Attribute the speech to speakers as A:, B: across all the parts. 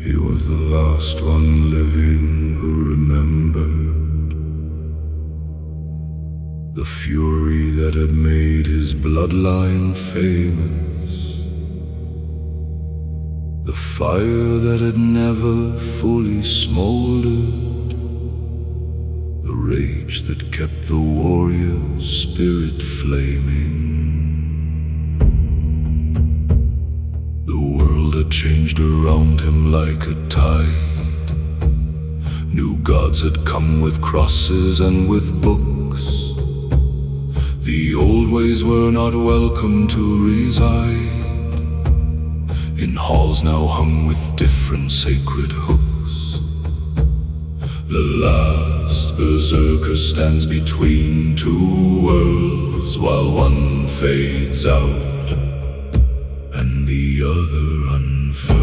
A: He was the last one living who remembered the fury that had made his bloodline famous, the fire that had never fully smoldered, the rage that kept the warrior's spirit flaming. The world had changed around him like a tide. New gods had come with crosses and with books. The old ways were not welcome to reside in halls now hung with different sacred hooks. The last Berserker stands between two worlds, while one fades out and the other unfurls.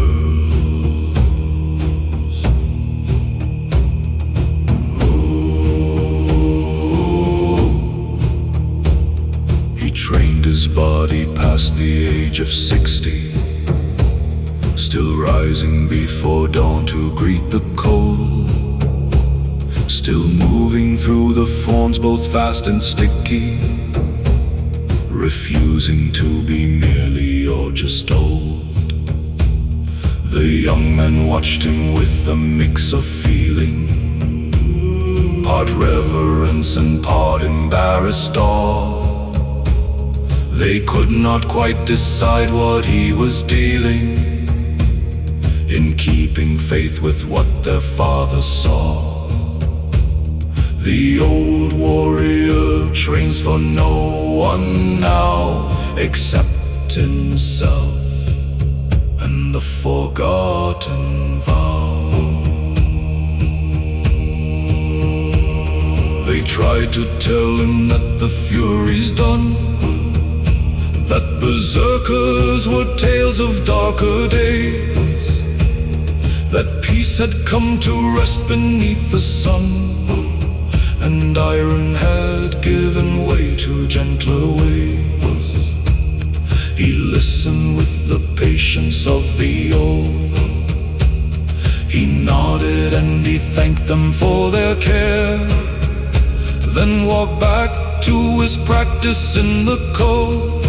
A: He trained his body past the age of 60, still rising before dawn to greet the cold, still moving through the forms both fast and sticky, refusing to be merely or just old. The young man watched him with a mix of feeling, part reverence and part embarrassed awe. They could not quite decide what he was dealing, in keeping faith with what their father saw. The old warrior trains for no one now except himself and the forgotten vow. They tried to tell him that the fury's done, that berserkers were tales of darker days, that peace had come to rest beneath the sun, and iron had given way to gentler ways. He listened with the patience of the old. He nodded and he thanked them for their care, then walked back to his practice in the cold,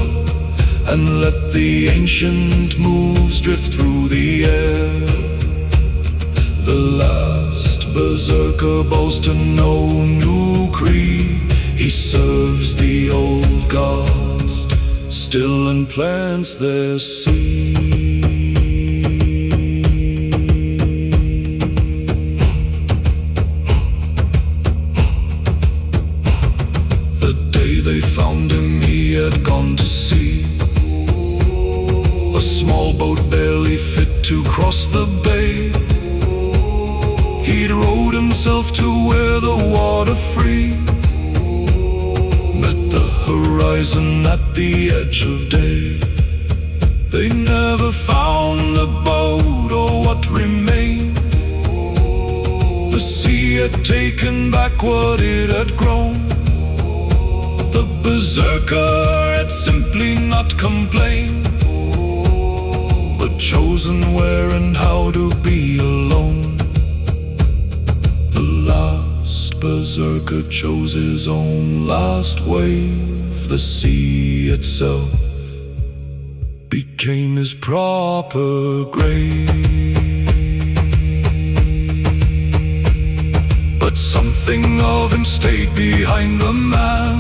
A: and let the ancient moves drift through the air. The last Berserker bows to no new creed. He serves the old gods still and plants their seed. The day they found him, he had gone to sea. A small boat barely fit to cross the bay. He'd rowed himself to where the water free met the horizon at the edge of day. They never found the boat or what remained. The sea had taken back what it had grown. The Berserker had simply not complained, but chosen where and how to be alone. The last Berserker chose his own last wave. The sea itself became his proper grave. But something of him stayed behind the man,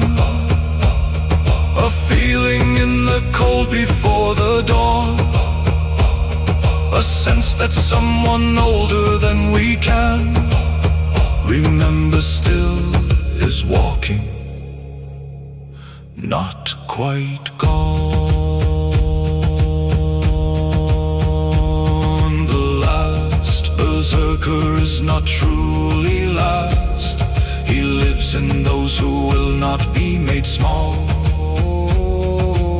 A: a feeling in the cold before the dawn, a sense that someone older than we can remember still is walking, not quite gone. The last Berserker is not truly last. He lives in those who will not be made small,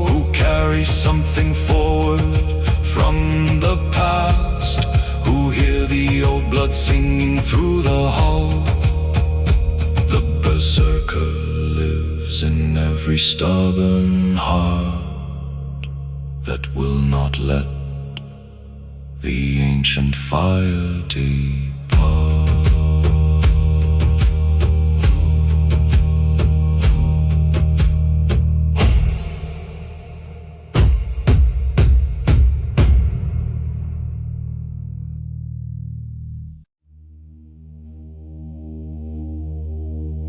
A: who carry something forward from the past, who hear the old blood singing through the hall. The Berserker lives in every stubborn heart that will not let the ancient fire depart.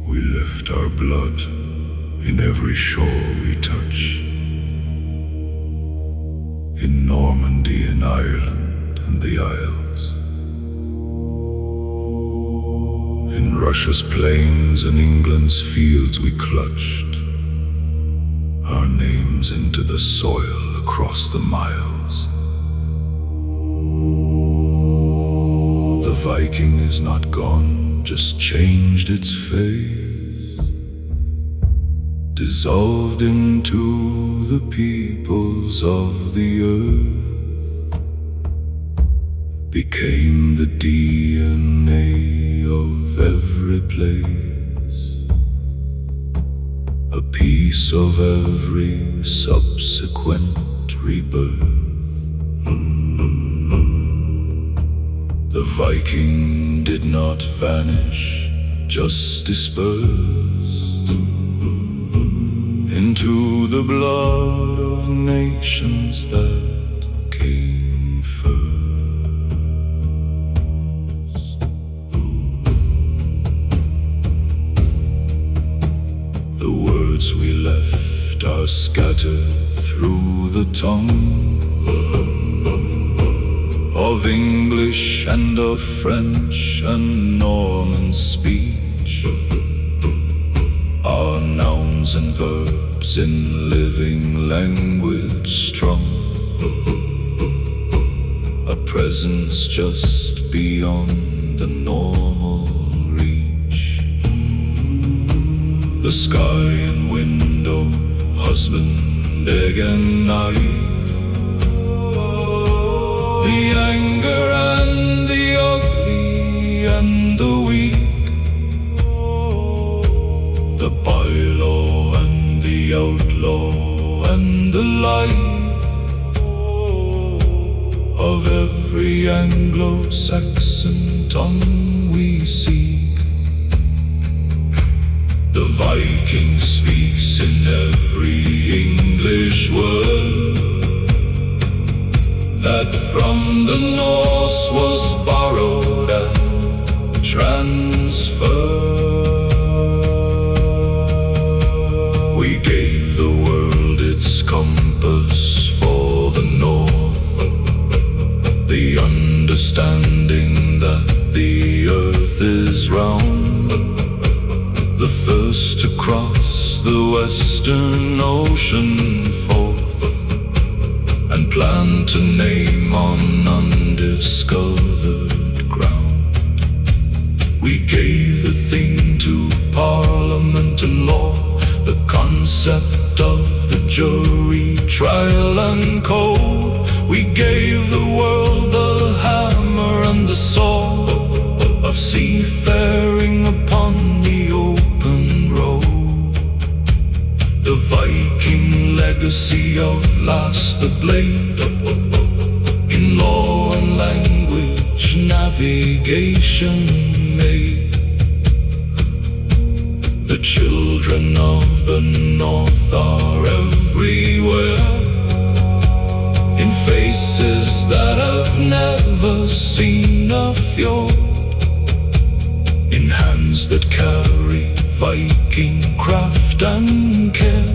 B: We lift our blood in every shore we touch, in Normandy and Ireland and the Isles, in Russia's plains and England's fields we clutched our names into the soil across the miles. The Viking is not gone, just changed its face, dissolved into the peoples of the earth, became the DNA of every place, a piece of every subsequent rebirth. The Viking did not vanish, just dispersed into the blood of nations that came first. The words we left are scattered through the tongue of English and of French and Norman speech, our nouns and verbs in living language strung, a presence just beyond the normal reach. The sky and window, husband, egg and knife, the anger and the ugly and the weak, the bylaw and the outlaw and the life of every Anglo-Saxon tongue we seek. The Viking speaks in every English word that from the Norse was borrowed and transferred. We gave the world its compass for the north, the understanding that the earth is round, the first to cross the western ocean forth, and plant a name on undiscovered ground. We gave the thing to Parliament and law, the concept of the jury, trial and code. We gave the world the hammer and the saw of seafaring upon the open road. The Viking legacy outlasts the blade in law and language, navigation made. The children of the North are everywhere, in faces that have never seen a fjord, in hands that carry Viking craft and care,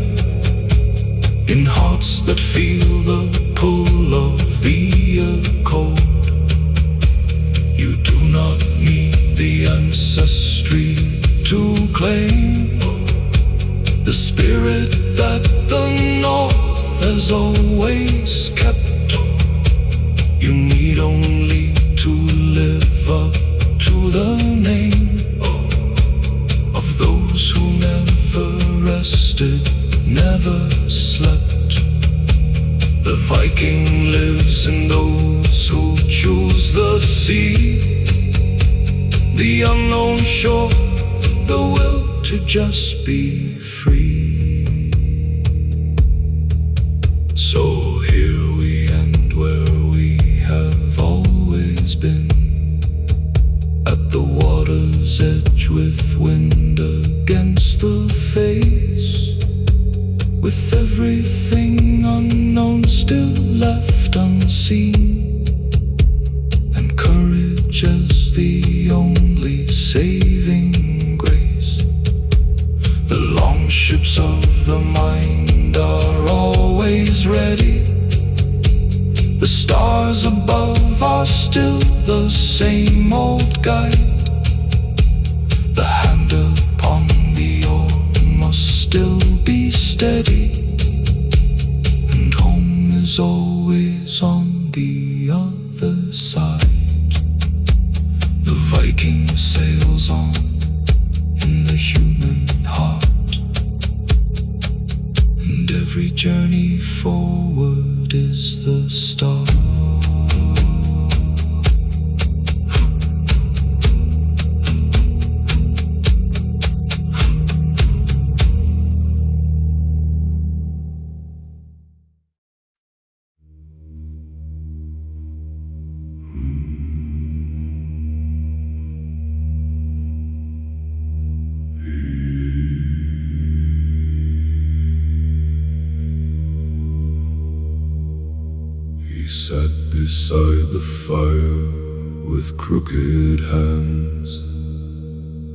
B: in hearts that feel the pull of the accord. You do not need the ancestry to claim the spirit that the North has always kept. You need only to live up to the name of those who never rested, never slept. The Viking lives in those who choose the sea, the unknown shore, the will to just be free. So here we end where we have all
A: left unseen, and courage as the only saving grace. The longships of the mind are always ready. The stars above are still the same old guide. The hand upon the oar must still be steady, and home is always on the other side. The Viking sails on in the human heart, and every journey forward is the start.
B: He sat beside the fire with crooked hands,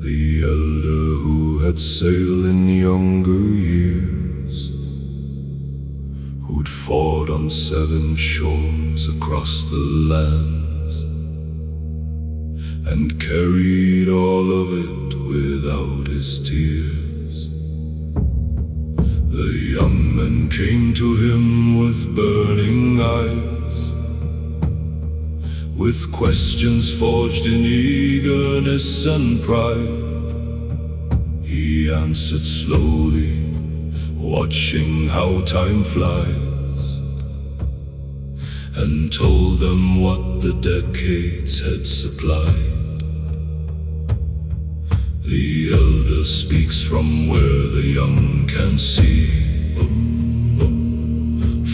B: the elder who had sailed in younger years, who'd fought on 7 shores across the lands, and carried all of it without his tears. The young men came to him with burning eyes, with questions forged in eagerness and pride. He answered slowly, watching how time flies, and told them what the decades had supplied. The elder speaks from where the young can see,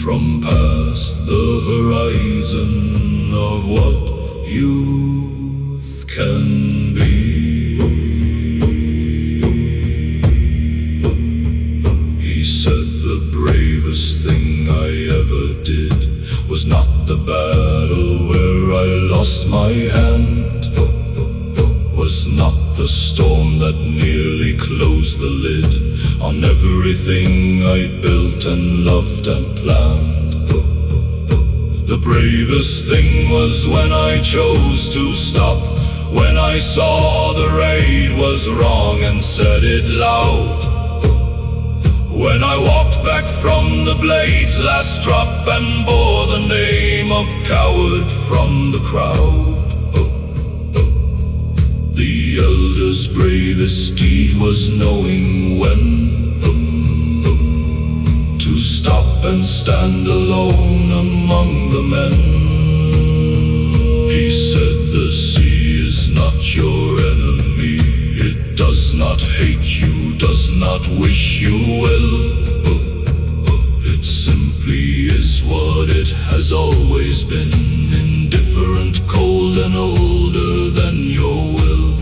B: from past the horizon of what youth can be. He said the bravest thing I ever did was not the battle where I lost my hand, was not the storm that nearly closed the lid on everything I built and loved and planned. The bravest thing was when I chose to stop, when I saw the raid was wrong and said it loud, when I walked back from the blade's last drop and bore the name of coward from the crowd. The elder's bravest deed was knowing when to stop and stand alone among the men. He said the sea is not your enemy, it does not hate you, does not wish you well. It simply is what it has always been, indifferent, cold and older than your will.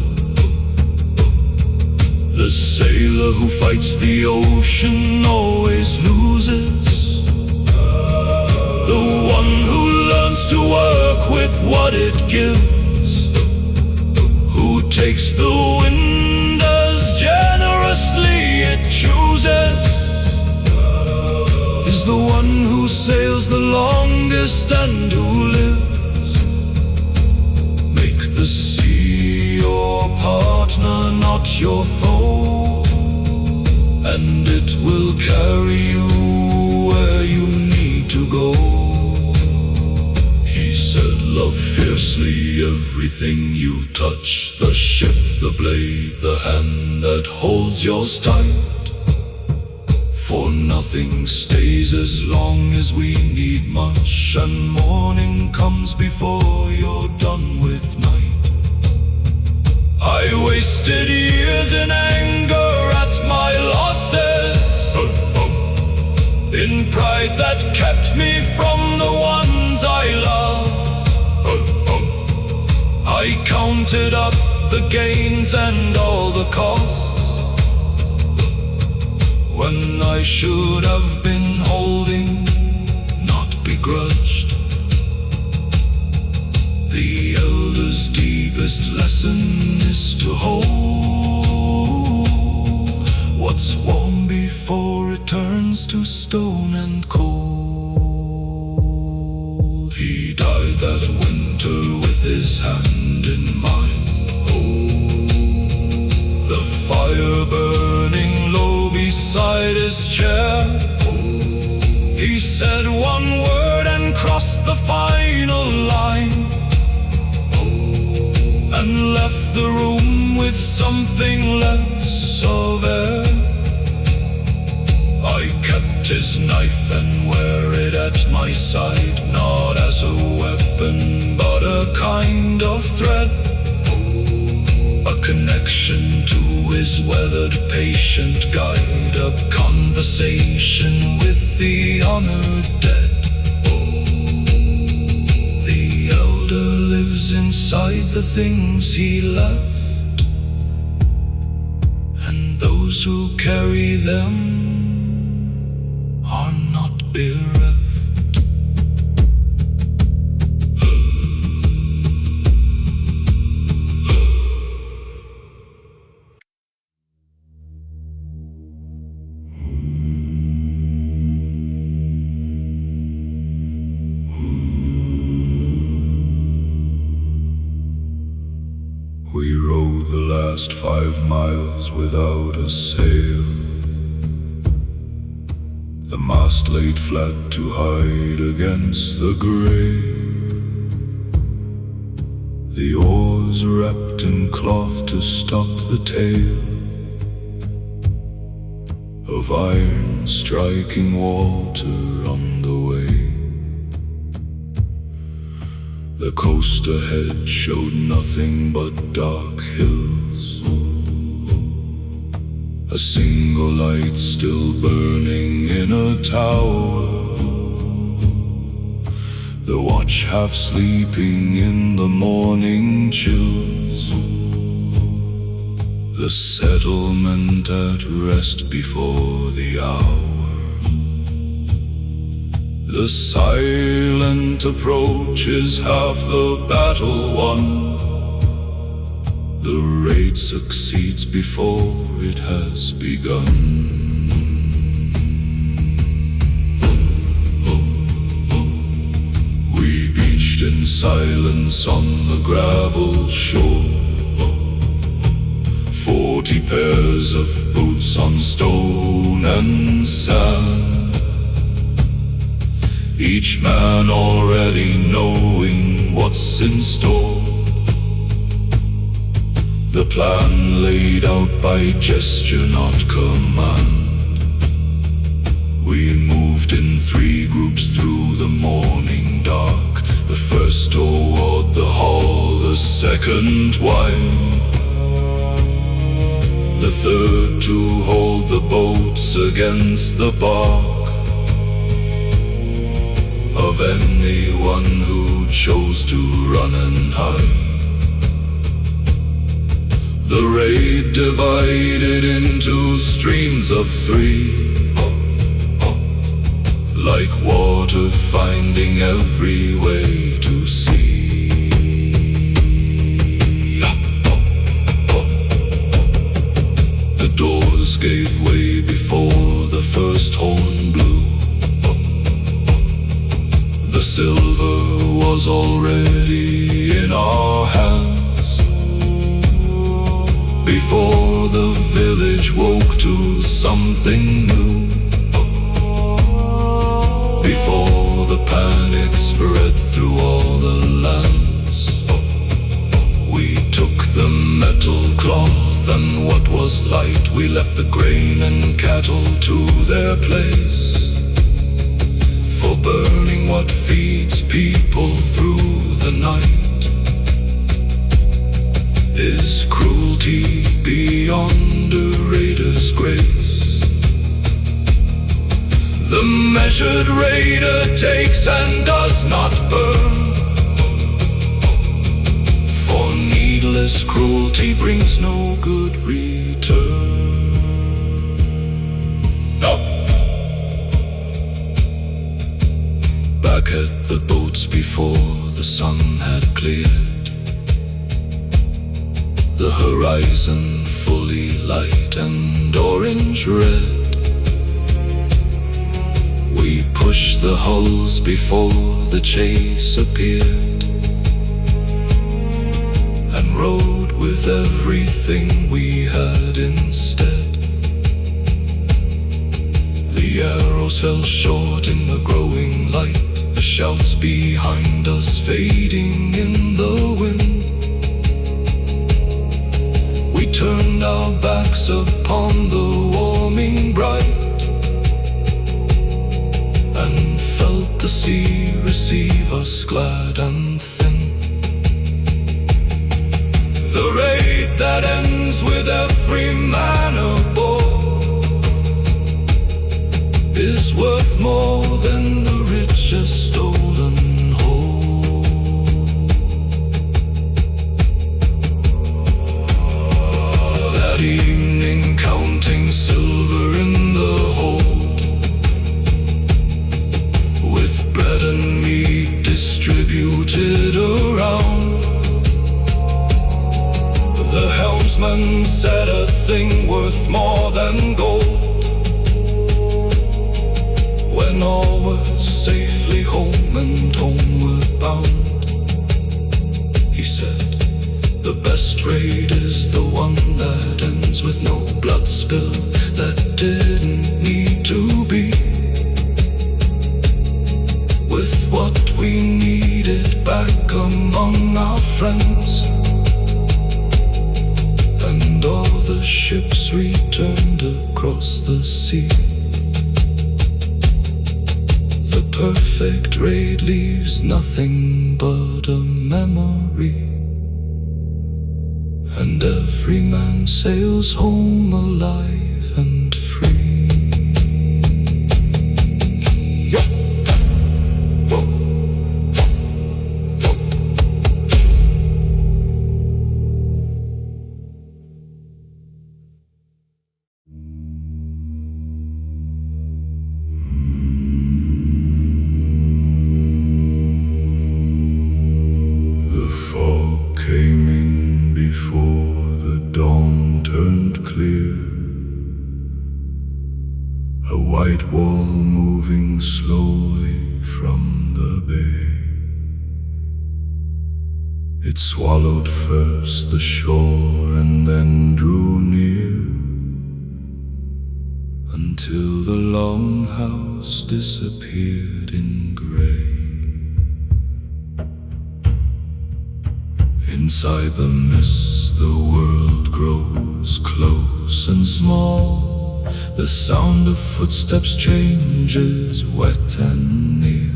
B: The sailor who fights the ocean always loses. The one who learns to work with what it gives, who takes the wind as generously it chooses, is the one who sails the longest and who lives. Make the sea your partner, not your foe, and it will carry you where you need to go. He said, love fiercely everything you touch, the ship, the blade, the hand that holds yours tight. For nothing stays as long as we need much, and morning comes before you're done with night. I wasted years in anger at my losses, in pride that kept me from the ones I love. I counted up the gains and all the costs, when I should have been holding, not because
A: grudged. The elder's deepest lesson is to hold what's warm before it turns to stone and cold. He died that winter with his hand in mine. Oh, the fire burning low beside his chair. He said one word and crossed the final line, and left the room with something less of air. I kept his knife and wear it at my side, not as a weapon, but a kind of thread, a connection to his weathered patient guide, a conversation with the honored dead. The elder lives inside the things he left, and those who carry them are not bereft.
B: We rode the last 5 miles without a sail. The mast laid flat to hide against the gray. The oars wrapped in cloth to stop the tail of iron striking water on the way. The coast ahead showed nothing but dark hills, a single light still burning in a tower, the watch half sleeping in the morning chills, the settlement at rest before the hour. The silent approach is half the battle won. The raid succeeds before it has begun. We beached in silence on the gravel shore. 40 pairs of boots on stone and sand, each man already knowing what's in store. The plan laid out by gesture, not command. We moved in 3 groups through the morning dark, the first toward the hall, the second wide, the third to hold the boats against the bark of anyone who chose to run and hide. The raid divided into streams of 3, like water finding every way to sea. The doors gave way before the first horn blew. The silver was already in our hands, before the village woke to something new, before the panic spread through all the lands. We took the metal cloth and what was light, we left the grain and cattle to their place. For burning what feeds people through the night is cruelty beyond a raider's grace. The measured raider takes and does not burn, for needless cruelty brings no good return. Up. Back at led the boats before the sun had cleared, the horizon fully light and orange red. We pushed the hulls before the chase appeared, and rode with everything we had instead. The arrows fell short in the growing light, the shouts behind us fading in the wind. We turned our backs upon the warming bright, and felt the sea receive us glad and thin. The raid that ends with every man aboard is worth more than the richest stolen hoard. That evening, counting silver in the hold, with bread and meat distributed around, the helmsman said a thing worth more than gold. When all were safely home and homeward bound, he said, the best raid is the one that ends with no blood spill that didn't need to be, with what we needed back among our friends, and all the ships returned across the sea. The perfect raid leaves nothing but a memory, and every man sails home alive and free. Came in before the dawn turned clear, a white wall moving slowly from the bay. It swallowed first the shore and then drew near, until the longhouse disappeared in gray. Inside the mist, the world grows close and small. The sound of footsteps changes, wet and near.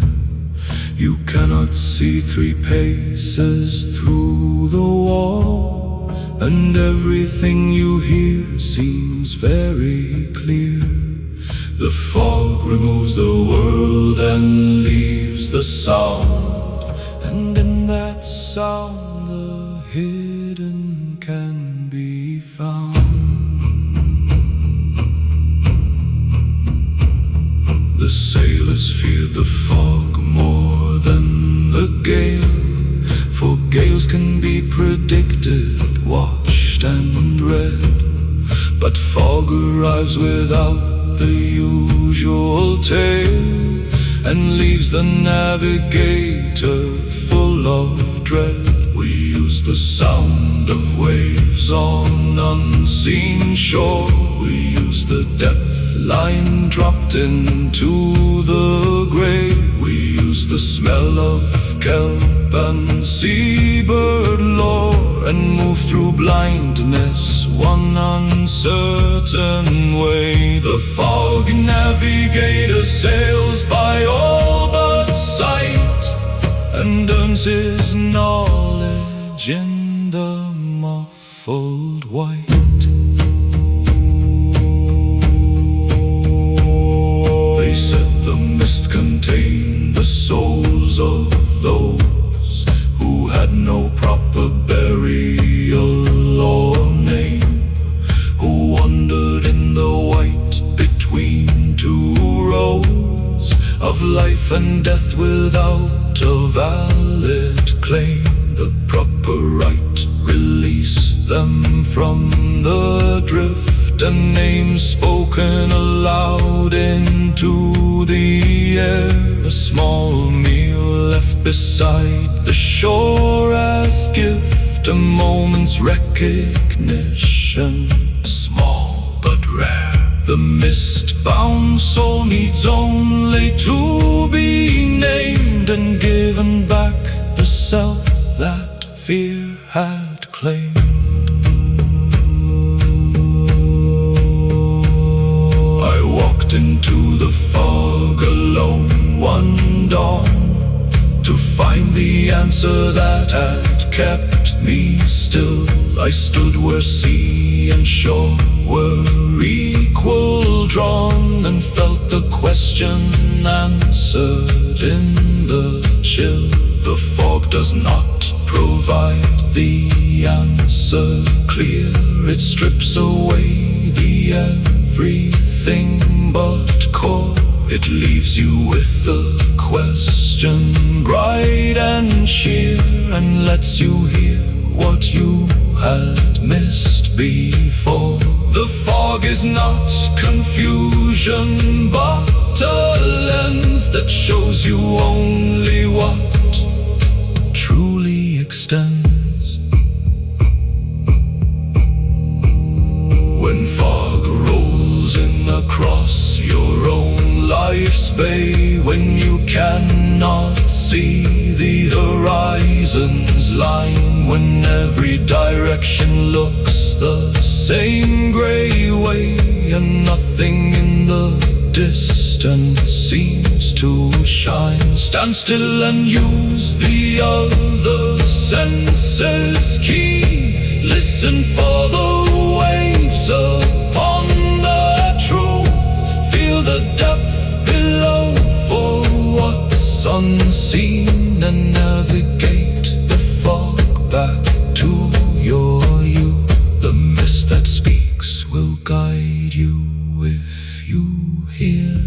B: You cannot see 3 paces through the wall, and everything you hear seems very clear. The fog removes the world and leaves the sound, and in that sound the hidden can be found. The sailors feared the fog more than the gale, for gales can be predicted, watched and read, but fog arrives without the usual tale, and leaves the navigator full of dread. We use the sound of waves on unseen shore. We use the depth line dropped into the grave. We use the smell of kelp and seabird lore, and move through blindness one uncertain way. The fog navigator sails by all but sight, and earns his knowledge in the muffled white. They said the mist contained the souls of those who had no proper burial or name, who wandered in the white between 2 rows
A: of life and death without a valid claim. The proper right, release them from the drift, and names spoken aloud into the air. A small meal left beside the shore as gift, a moment's recognition, small but rare. The mist-bound soul needs only to be named, and given back the self that fear had claimed. I walked into the fog alone one dawn to find the answer that had kept me still. I stood where sea and shore were equal drawn, and felt the question answered in the chill. The fog does not provide the answer clear. It strips away the everything but core. It leaves you with the question bright and sheer, and lets you hear what you had missed before. The fog is not confusion, but a lens that shows you only what truly extends. When fog rolls in across your own life's bay, when you cannot see the horizon's line, when every direction looks the same gray way, and nothing in the distance seems to shine, stand still and use the other senses keen. Listen for the waves upon the truth. Feel the depth below for what's unseen, and navigate the fog back to your youth. The mist that speaks will guide you if you hear.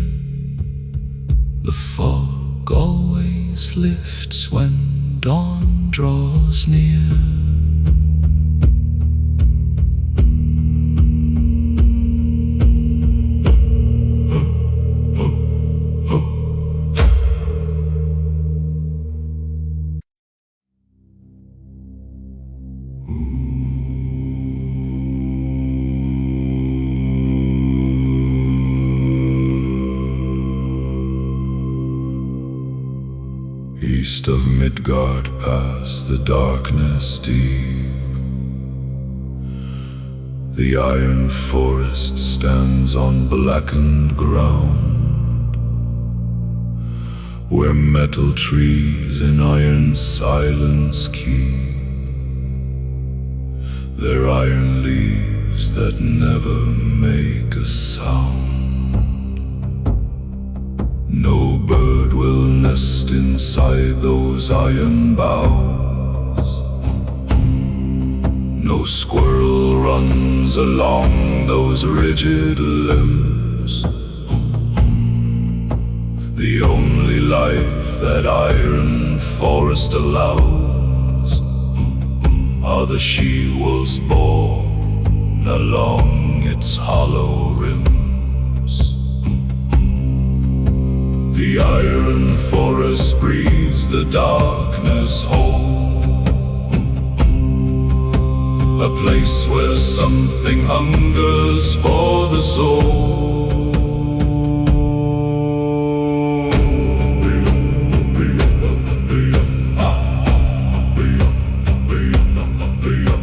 A: The fog always lifts when dawn draws near.
B: East of Midgard, past the darkness deep, the iron forest stands on blackened ground, where metal trees in iron silence keep their iron leaves that never make a sound. No bird will nest inside those iron boughs. No squirrel runs along those rigid limbs. The only life that iron forest allows are the she-wolves born along its hollow rims. The iron forest breathes the darkness whole, a place where something hungers for the soul.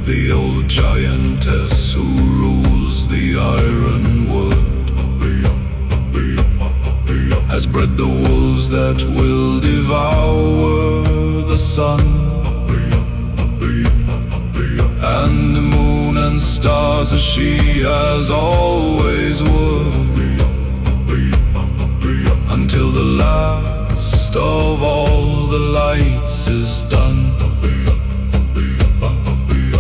B: The old giantess who rules the iron wood has bred the wolves that will devour the sun, and the moon and stars as she has always would, until the last of all the lights is done.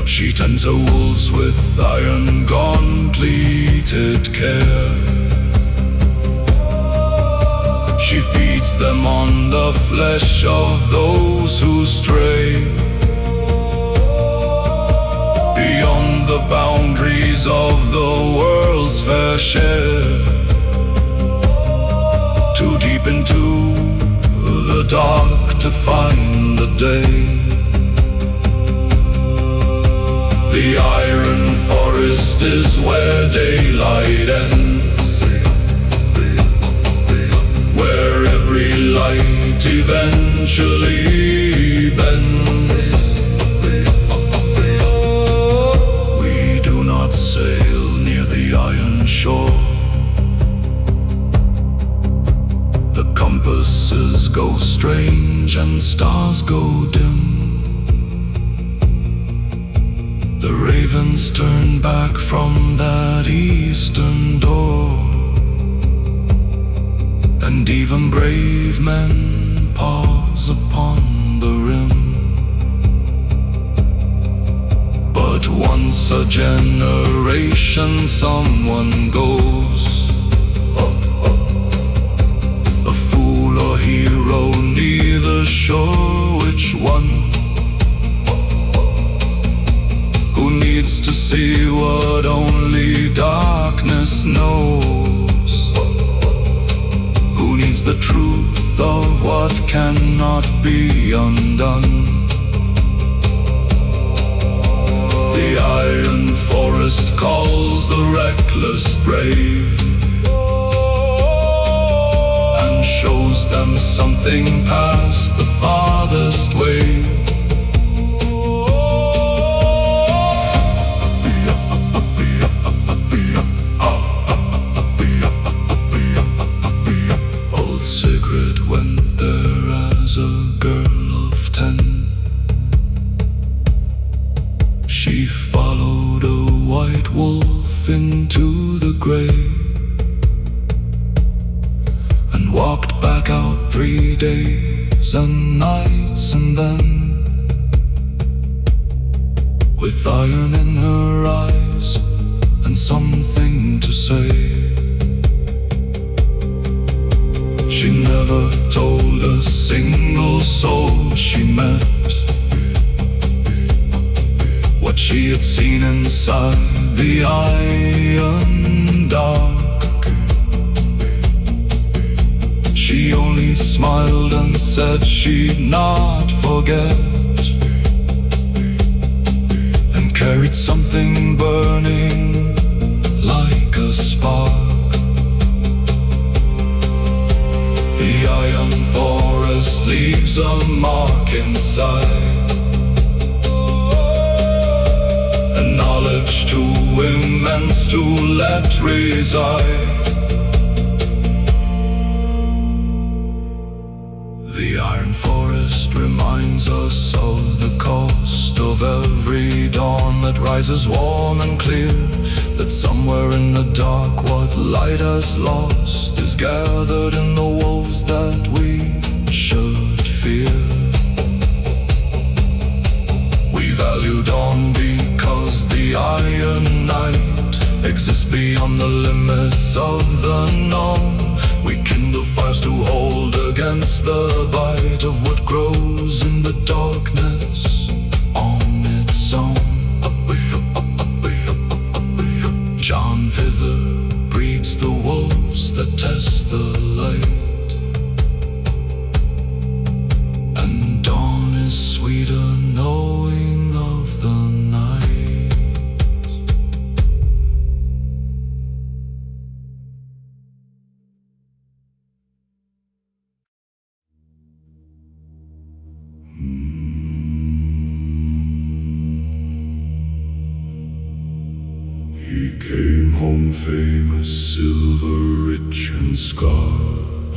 B: She tends her wolves with iron gauntleted care.
A: She feeds them on the flesh of those who stray beyond the boundaries of the world's fair share, too deep into the dark to find the day. The iron forest is where daylight ends, where every light eventually bends. We do not sail near the iron shore. The compasses go strange and stars go dim. The ravens turn back from that eastern door, and even brave men pause upon the rim. But once a generation someone goes, a fool or hero, neither sure which one. Who needs to see what only darkness knows? Who needs the truth of what cannot be undone? The iron forest calls the reckless brave, and shows them something past the farthest wave. She followed a white wolf into the grave, and walked back out 3 days and nights, and then, with iron in her eyes and something to say, she never told a single soul she met what she had seen inside the iron dark. She only smiled and said she'd not forget, and carried something burning like a spark. The iron forest leaves a mark inside, knowledge too immense to let reside. The iron forest reminds us of the cost of every dawn that rises warm and clear, that somewhere in the dark what light has lost is gathered in the wolves that we should fear. We value dawn because the iron night exists beyond the limits of the known. We kindle fires to hold against the bite of what grows in the darkness on its own. John Vither breeds the wolves that test the light, and dawn is sweeter knowing of the night.
B: He came home famous, silver, rich and scarred.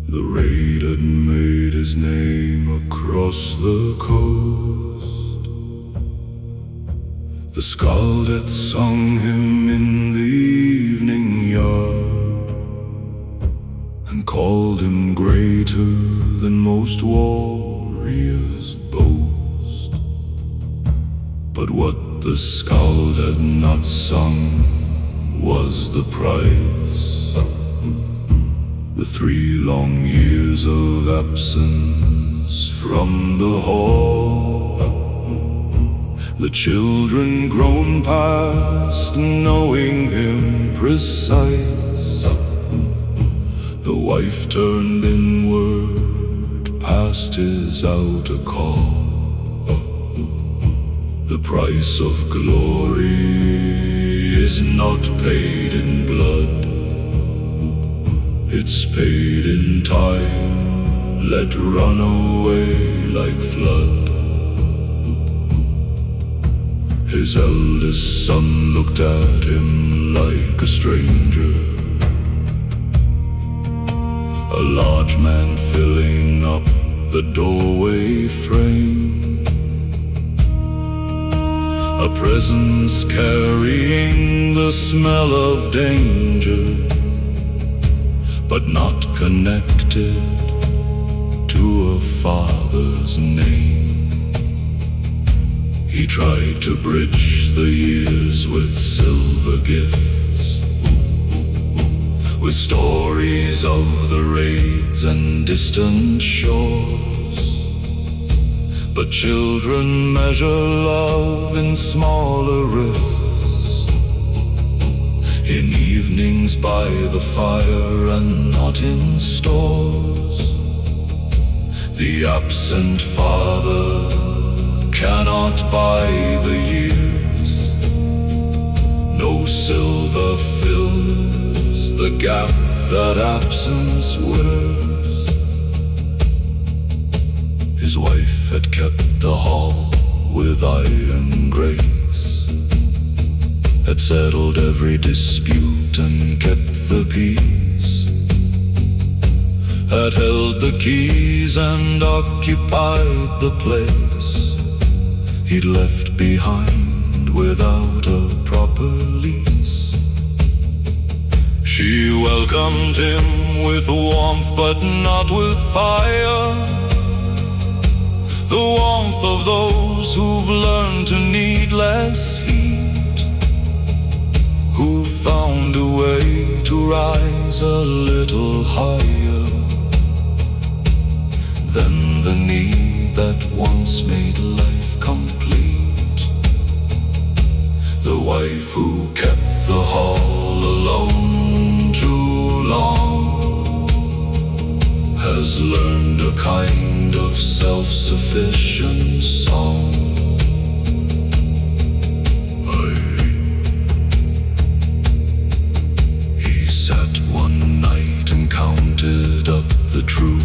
B: The raid had made his name across the coast. The skald had sung him in the evening yard, and called him greater than most warriors boast. But what the skald had not sung was the price The 3 long years of absence from the hall, the children grown past knowing him precise. The wife turned inward past his outer call. The price of glory is not paid in blood, it's paid in time, let run away like flood. His eldest son looked at him like a stranger, a large man filling up the doorway frame, a presence carrying the smell of danger, but not connected to a father's name. He tried to bridge the years with silver gifts, with stories of the raids and distant shores. But children measure love in smaller rifts, in evenings by the fire and not in stores. The absent father cannot buy the years, no silver fills the gap that absence wears. His wife had kept the hall with iron grace, had settled every dispute and kept the peace, had held the keys and occupied the place he'd left behind without a proper lease. She welcomed him with warmth but not with fire, the warmth of those who've learned to need less heat, who found a way to rise a little higher than the need that once made life complete. The wife who kept the hall alone too long has learned a kind of self-sufficient song. He sat one night and counted up the true,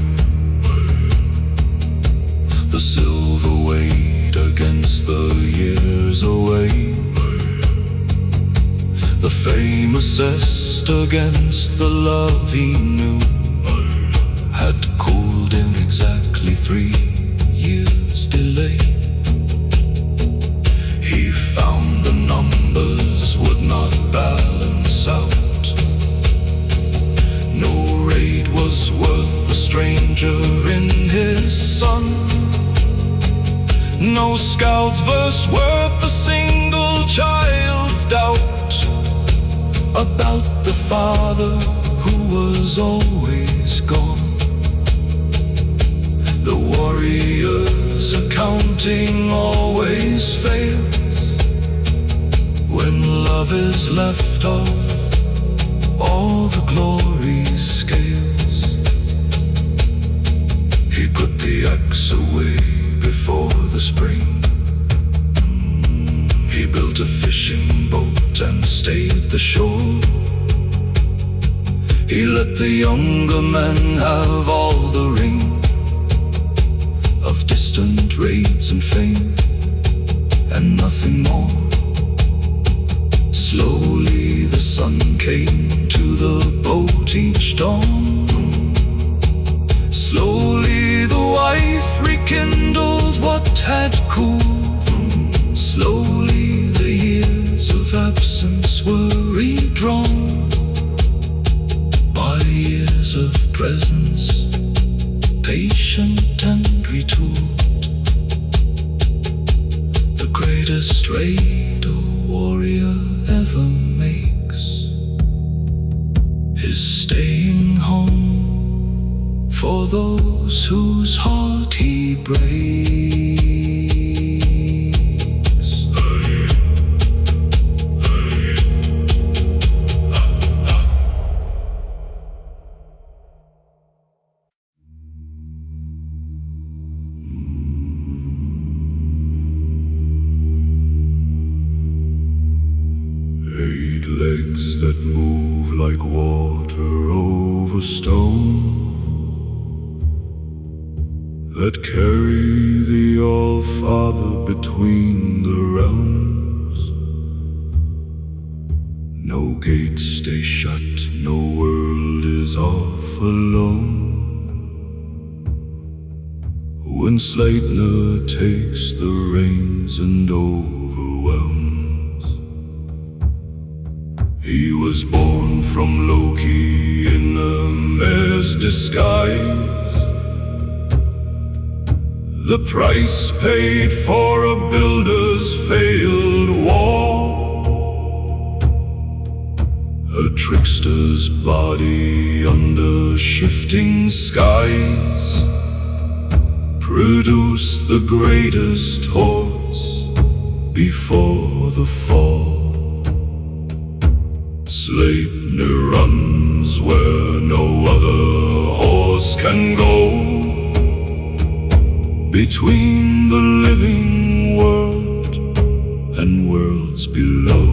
B: the silver weighed against the years away, the fame assessed against the love he knew, had cooled in exactly 3 years delay. He found the numbers would not balance out, no raid was worth the stranger in his son, no scout's verse worth a single child's doubt about the father who was always gone. The warrior's accounting always fails when love is left off all the glory scales. He put the axe away before the spring, he built a fishing boat and stayed the shore. He let the younger men have all the ring of distant raids and fame, and nothing more. Slowly the sun came to the boat each dawn, slowly the wife rekindled what had cooled, slowly the years of absence were redrawn by years of presence, patient and retooled. The greatest raid a warrior ever makes is staying home
A: for those whose heart he breaks.
B: Eight legs that move like water over stone, that carry the All-Father between the realms. No gates stay shut, no world is off alone. When Sleipnir takes the reins and overwhelms. He was born from Loki in a mare's disguise, the price paid for a builder's failed wall. A trickster's body under shifting skies produced the greatest horse before the fall. Sleipnir runs where no other horse can go, between the living world and worlds below.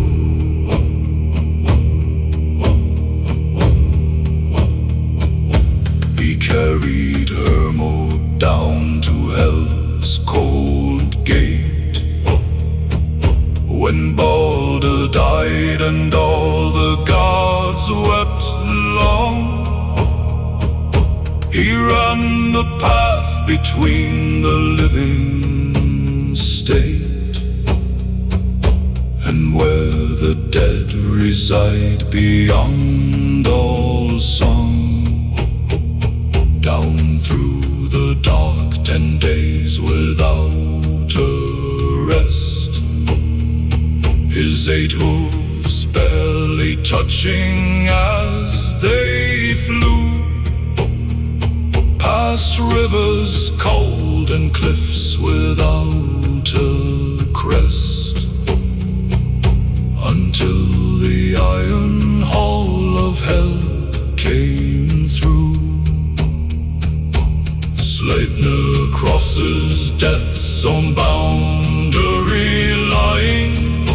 B: He carried Hermod down to Hell's cold gate, when Balder died and all the gods wept long. He ran the path between the living state and where the dead reside beyond all song. Down through the dark 10 days without a rest, his 8 hooves barely touching as they flew past rivers cold and cliffs without a crest, until the iron hall of hell came through. Sleipnir crosses death's own boundary line.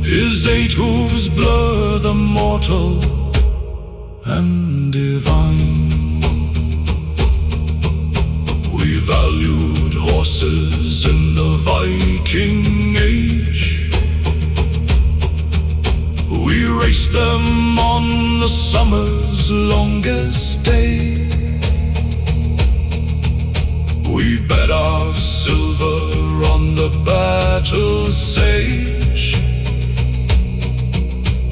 B: His 8 hooves blur the mortal and divine. We valued horses in the Viking age. We raced them on the summer's longest day. We bet our silver on the battle sage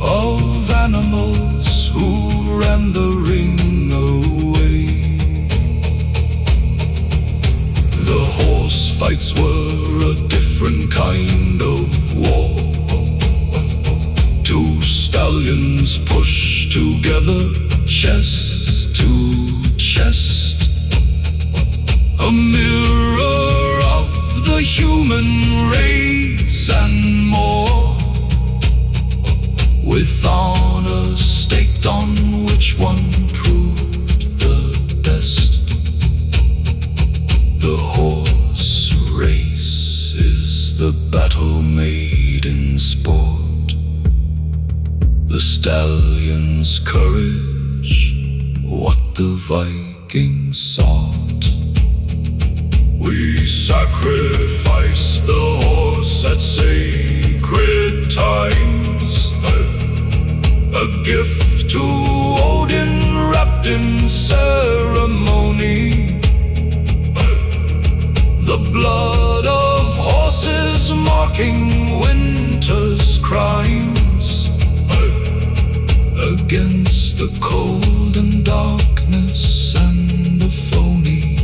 B: of animals who ran the ring away. The horse fights were a different kind of war. 2 stallions pushed together, chest to chest, a mirror of the human race and more, with honor staked on which one proved the best. The horse race is the battle made in sport, the stallion's courage, what the Vikings sought. We sacrifice the horse at sacred times, a gift to Odin wrapped in ceremony. The blood of horses marking winter's crimes, against the cold and darkness and the phony.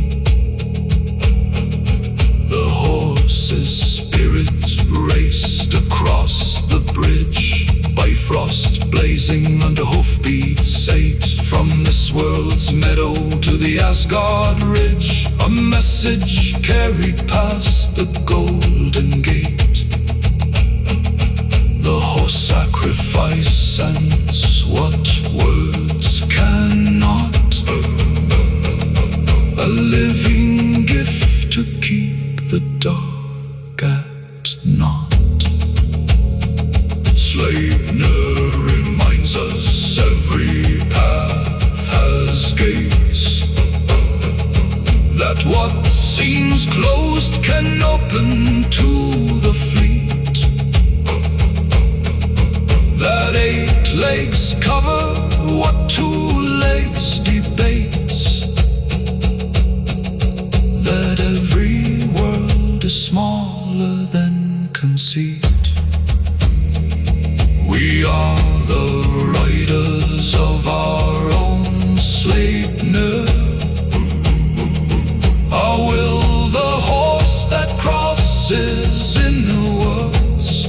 B: The horse's spirit raced across the bridge, Bifrost blazing under hoofbeats 8, from this world's meadow to
A: the Asgard ridge, a message carried past the golden gate. The horse sacrifice ends what words cannot. A living gift to keep the dark at naught. Sleipnir reminds us every path has gates, that what seems closed can open to the fleet, that 8 legs cover what 2 legs debates, that every world is smaller than conceit. We are the riders of our own Sleipnir. Our will, the horse that crosses inner worlds,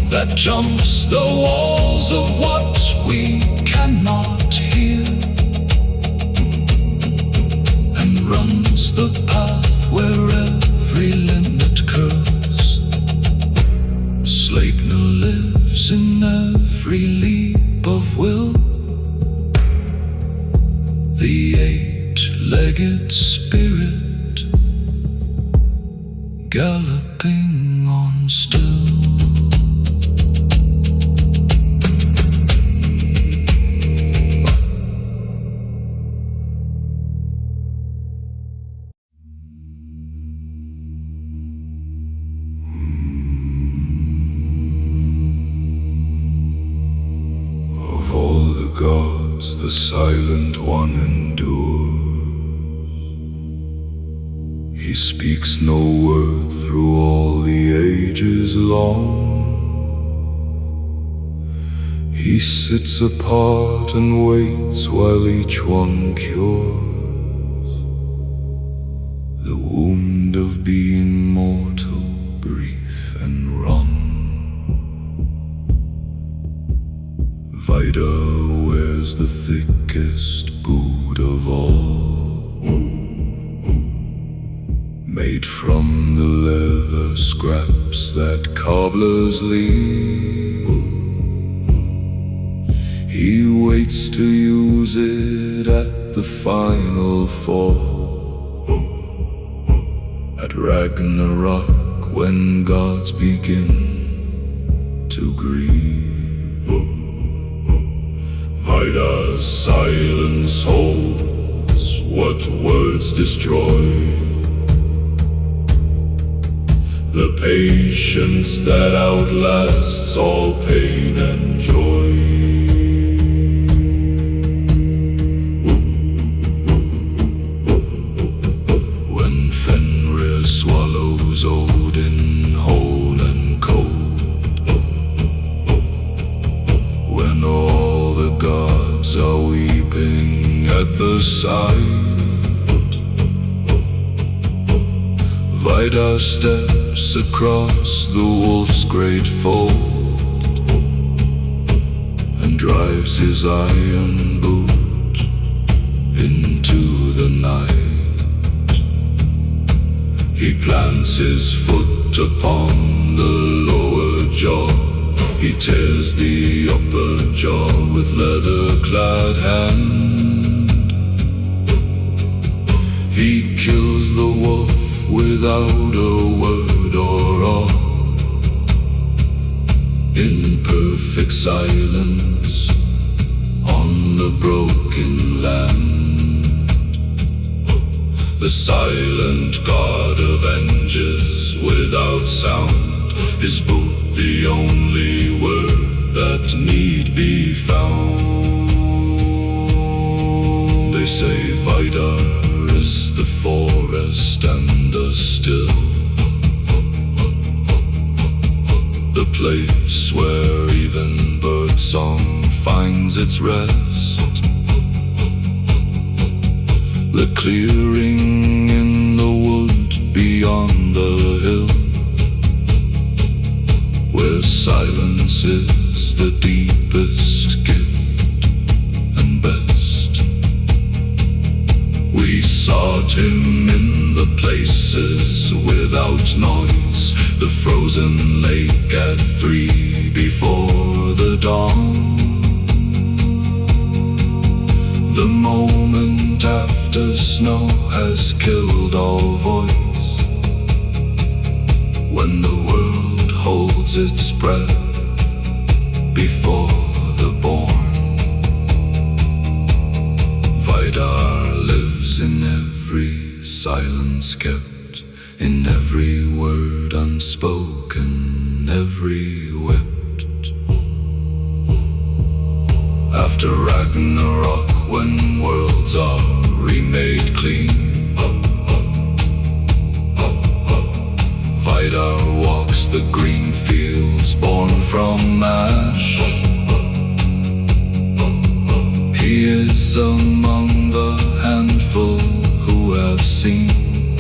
A: that jumps the walls of what we cannot hear, and runs the path where every limit curves. Sleipnir lives in every leap of will, the 8-legged spirit galloping on still.
B: Gods, the silent one endures. He speaks no word through all the ages long. He sits apart and waits while each one cures the wound of being mortal, brief and wrong. Vidar wears the thickest boot of all, made from the leather scraps that cobblers leave. He waits to use it at the final fall, at Ragnarok, when gods begin to grieve. Vidar's silence holds what words destroy, the patience that outlasts all pain and joy. When Fenrir swallows Odin whole and cold, when all the gods are weeping at the sight, Vidar steps across the wolf's great fold and drives his iron boot into the night. He plants his foot upon the lower jaw, he tears the upper jaw with leather-clad hand. He kills the wolf without a word or awe, in perfect silence on the broken land. The silent god avenges without sound, his boot the only word that need be found. They say Vidar is the forest and the still, the place where even birdsong finds its rest, the clearing in the wood beyond the hill, where silence is the deepest gift and best. We sought him in the places without noise, the frozen lake at 3 before the dawn. The moment after snow has killed all voice, when the world holds its breath before the born. Vidar lives in every silence kept, in every word unspoken, every wept. After Ragnarok, when worlds are remade clean, Vidar walks the green fields born from ash. He is among the handful who have seen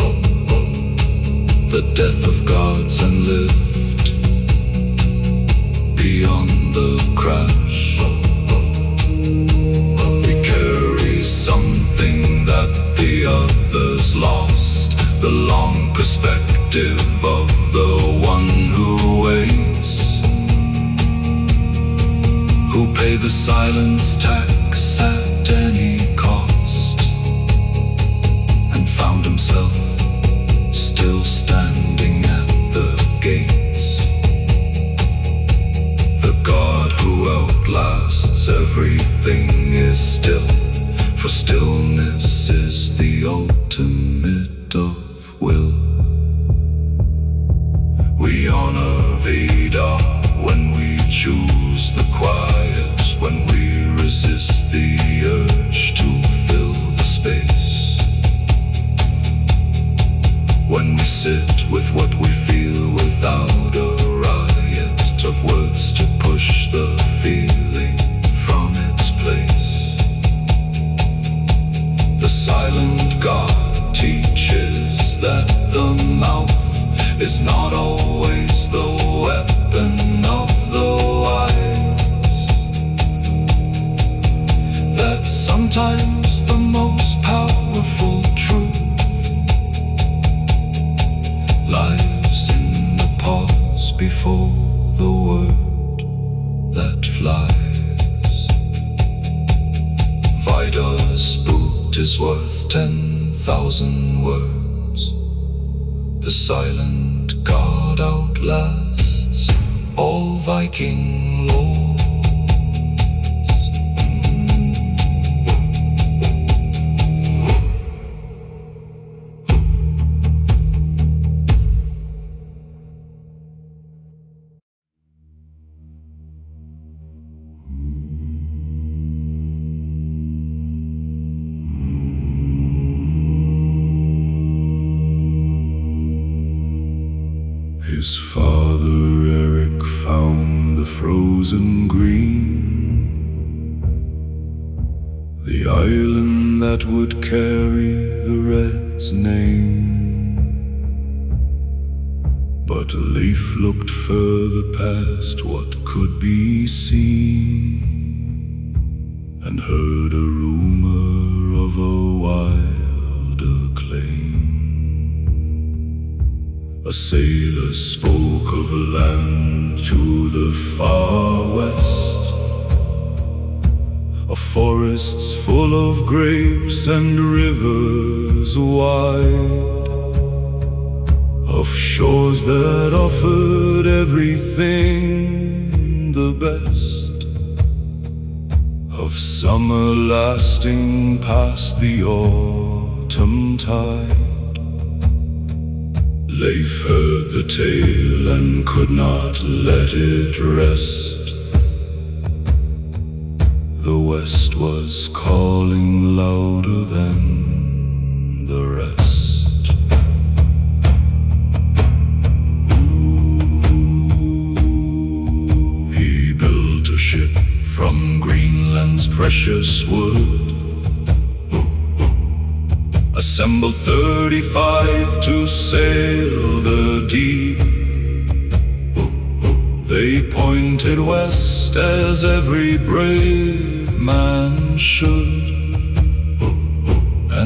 B: the death of gods and lived beyond the crash. He carries something that the others lost, the long perspective of the one who waits, who paid the silence tax at any cost, and found himself still standing at the gates. The God who outlasts everything is still, for stillness is the ultimate of will. We honor Vidar when we choose the quiet, when we resist the urge to fill the space, when we sit with what we feel without a riot of words to push the feeling from its place. The silent God teaches that the mouth is not always the weapon of the wise, that sometimes the most powerful truth lies in the pause before the word that flies. Vidar's boot is worth 10,000 words. The silent God outlasts all Viking lords. His father Eric found the frozen green, the island that would carry the red's name. But a leaf looked further past what could be seen, and heard a rumor of a wilder claim. A sailor spoke of a land to the far west, of forests full of grapes and rivers wide, of shores that offered everything the best, of summer lasting past the autumn tide. Leif heard the tale and could not let it rest. The West was calling louder than the rest. He built a ship from Greenland's precious wood, assembled 35 to sail the deep. They pointed west as every brave man should,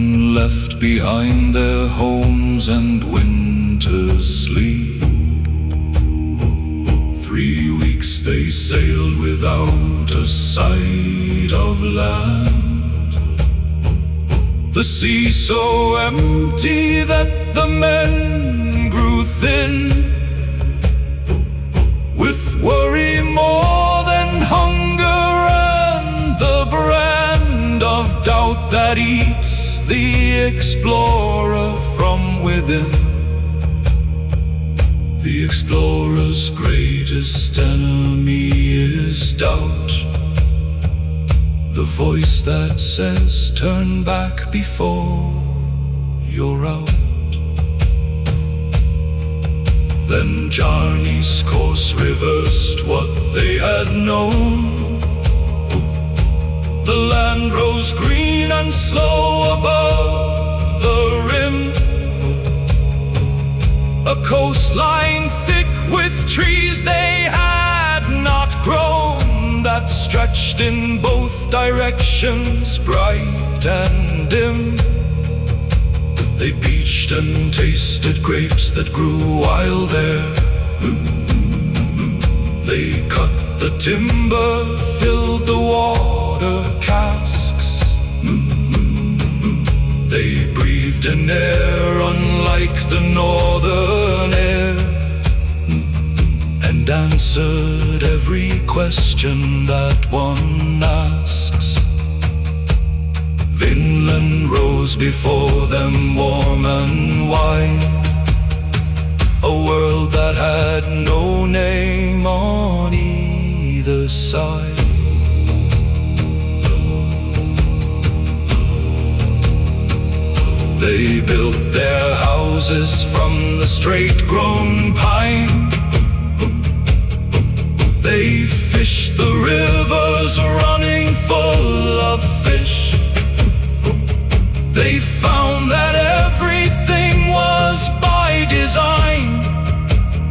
A: and left behind their homes and winter's sleep. 3 weeks they sailed without a sight of land, the sea so empty that the men grew thin, with worry more than hunger and the brand of doubt that eats the explorer from within. The explorer's greatest enemy is doubt, the voice that says turn back before you're out. Then Journey's course reversed what they had known. The land rose green and slow above the rim, a coastline thick with trees they had not grown, that stretched in both directions, bright and dim. They beached and tasted grapes that grew wild there. They cut the timber, filled the water casks. They breathed an air unlike the northern air, and answered every question that one asks. Vinland rose before them warm and wide, a world that had no name on either side. They built their houses from the straight-grown pine. They fished the rivers running full of fish. They found that everything was by design,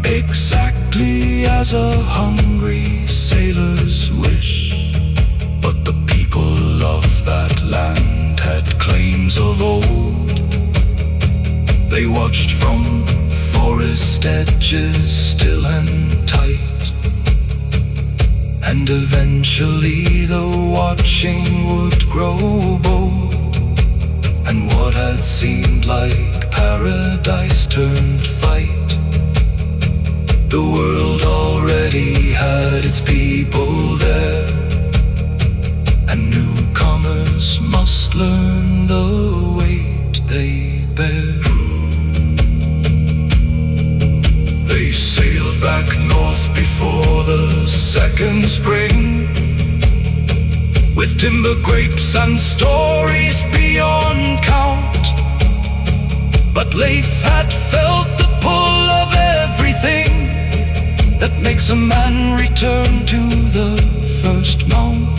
A: exactly as a hungry sailor's wish. But the people of that land had claims of old. They watched from forest edges still and tight, and eventually the watching would grow bold, and what had seemed like paradise turned fight. The world already had its people there, and newcomers must learn the weight they bear. They sailed back north before the second spring, with timber, grapes, and stories beyond count. But Leif had felt the pull of everything that makes a man return to the first mount.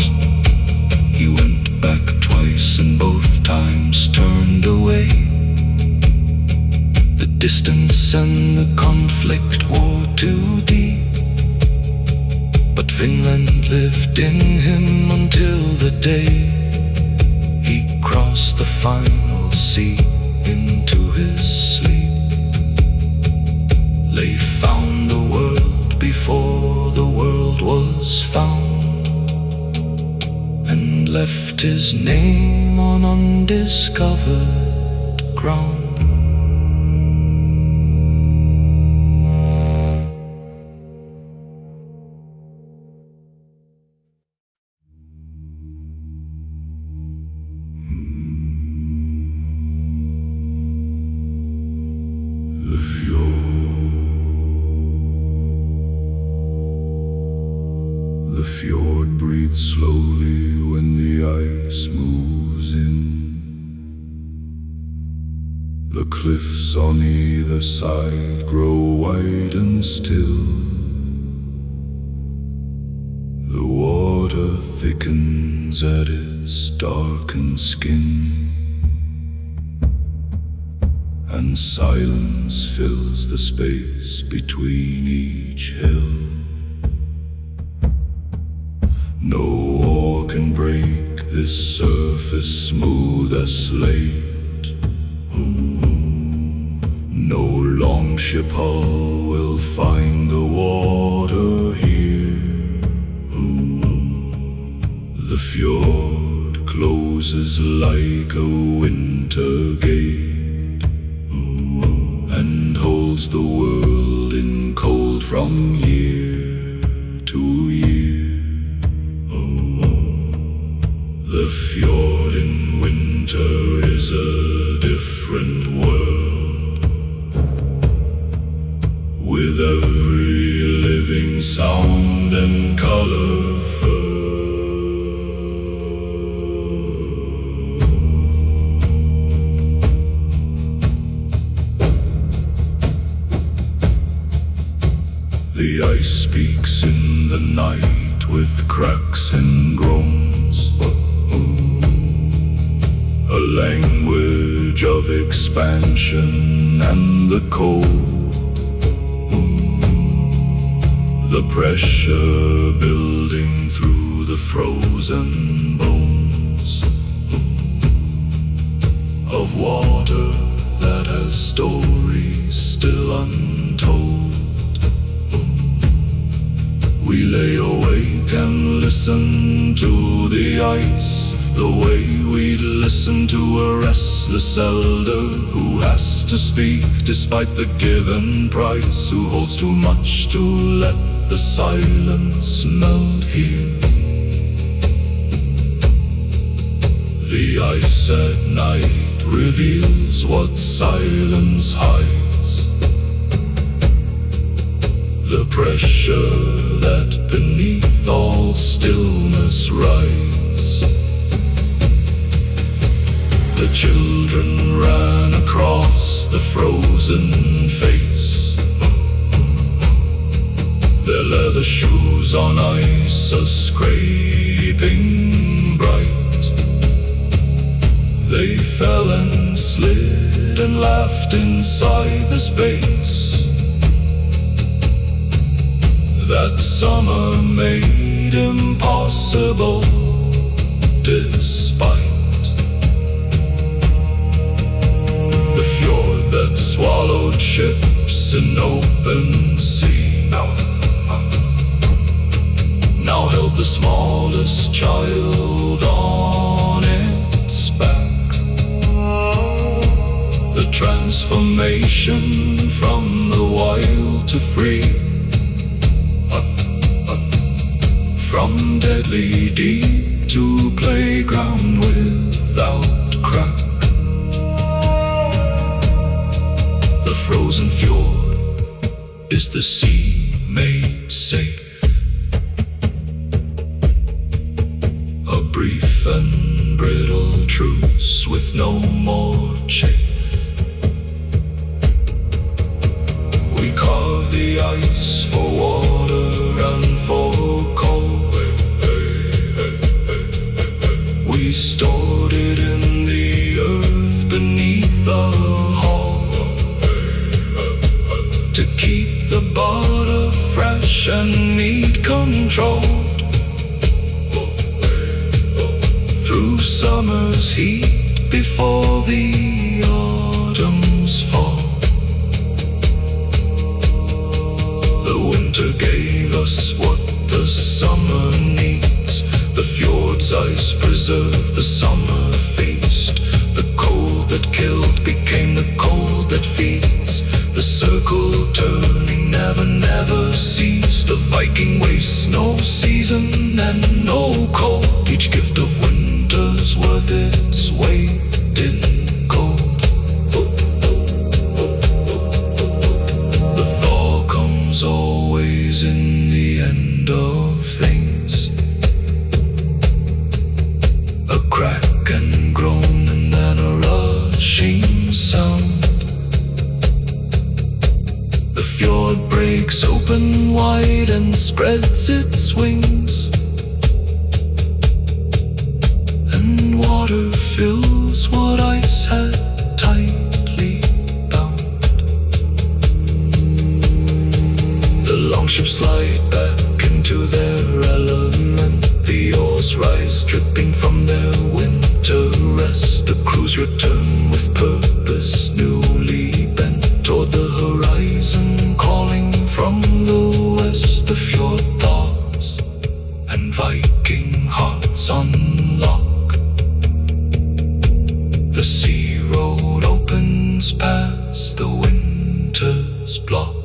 A: He went back twice and both times turned away. The distance and the conflict were too deep, but Vinland lived in him until the day he crossed the final sea into his sleep. Leif found the world before the world was found, and left his name on undiscovered ground.
B: The fjord breathes slowly when the ice moves in. The cliffs on either side grow white and still. The water thickens at its darkened skin, and silence fills the space between each hill. No oar can break this surface smooth as slate. No longship hull will find the water here. The fjord closes like a winter gate, and holds the world in cold from year to year. The fjord in winter is a different world, with every living sound and color furled. The ice speaks in the night with cracks and groans, a language of expansion and the cold. The pressure building through the frozen bones of water that has stories still untold. We lay awake and listen to the ice, the way we'd listen to a restless elder who has to speak despite the given price, who holds too much to let the silence melt here. The ice at night reveals what silence hides, the pressure that beneath all stillness rides. The children ran across the frozen face, their leather shoes on ice are scraping bright. They fell and slid and laughed inside the space that summer made impossible despite. The fjord that swallowed ships in open sea now held the smallest child on its back. The transformation from the wild to free, from deadly deep to playground without crack. The frozen fjord is the sea made safe, a brief and brittle truce with no more chafe. We carve the ice for water and for cold. We stored it in the earth beneath the hull to keep the butter fresh and meat controlled through summer's heat before the autumn's fall. The winter gave us what the summer needs. The fjord's ice preserved the summer feast. The cold that killed became the cold that feeds. The circle turning never ceased. The Viking wastes no season and no cold. Each gift of winter's worth its weight in gold. The thaw comes always in the end of things, a crack and groan and then a rushing sound. The fjord breaks open wide and spreads its wings, and water fills what ice had tightly bound. The longships slide back into their element. The oars rise dripping from their winter rest. The crews return with purpose Viking hearts unlock. The sea road opens past the winter's block.